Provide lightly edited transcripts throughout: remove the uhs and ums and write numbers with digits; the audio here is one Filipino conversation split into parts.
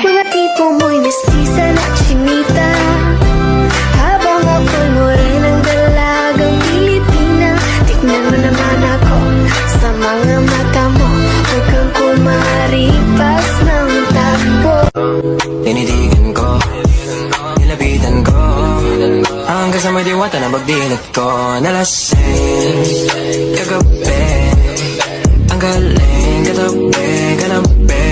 Mga tipo mo'y mestiza na chinita, habang ako'y morenang dalagang Pilipina. Tignan mo naman ako sa mga mata mo, huwag kang kumaripas ng takbo. Tinitigan ko, nilapitan ko, hanggang sa may diwata na magdilat ko. Nalasing kagabi, ang galing katabi, kanabi.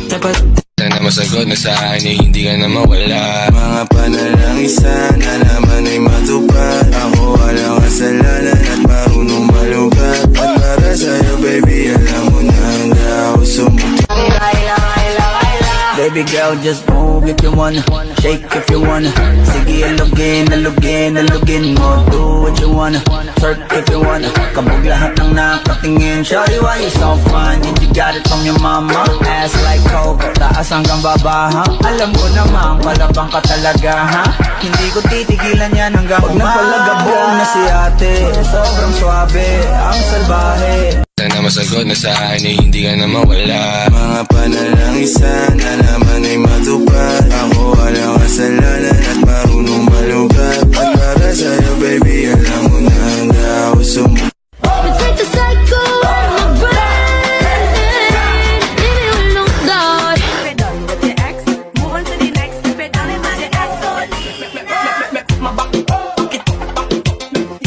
Dapat na masagot na sa akin eh, hindi ka na mawala. Mga panalangin sana naman ay matupad. Ako walang kasalanan at marunong malugat. At para sa'yo baby, alam mo na handa ako sumulat. Baby girl, just move if you wanna, shake if you wanna. Sige, alugin, alugin, alugin mo. Do what you wanna, twerk if you wanna. Kabog lahat ng nakatingin. Shawty, why you so fun? Did you got it from your mama? Ass like coke, taas hanggang baba, ha? Alam ko naman, palabang ka talaga, ha? Hindi ko titigilan yan hanggang umaga. Pag nagpalagabong na si ate, sobrang swabe, ang salbahe. Na masagot na sa akin eh, hindi ka na mawala. Mga panalangin sana naman ay matupad. Ako walang kasalanan at marunong malugat. At para sa'yo baby, alam mo na handa ako sumulat. We take the cycle on the brain, leave it alone, dog. We're done with your ex, move on to the next. We're done with your ex, so leave it. My back, pocket,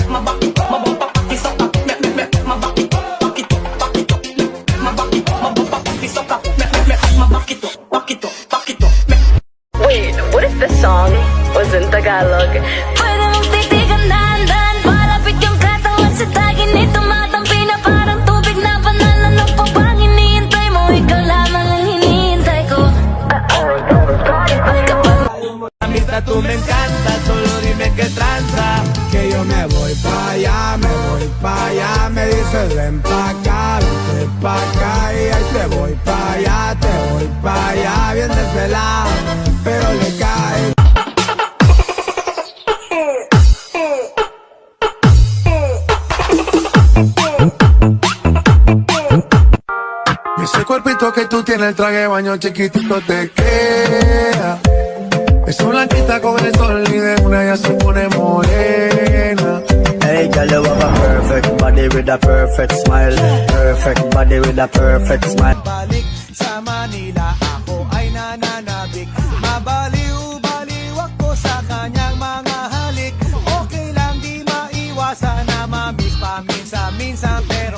my back, my bump, pocket, so my back, my back, Wait, what if the song was in Tagalog? Pwede mong titigan dahan-dahan, palapit yung katawan sa tagin. Tumatampi na parang tubig na panalan. Ano pa bang hinihintay mo? Ikaw lamang ang hinihintay ko. A mí tú me encanta, solo dime qué tranza. Que yo me voy pa' allá, me dices ven pa' acá, vente pa' acá. Y ahí te voy pa' allá, bien desvelado, pero le cae. Ese cuerpito que tú tienes, el traje de baño chiquitito te queda. Esa blanquita con el sol y de una ya se pone morena. Hey, girl, you have a perfect body with a perfect smile. Perfect body with a perfect smile.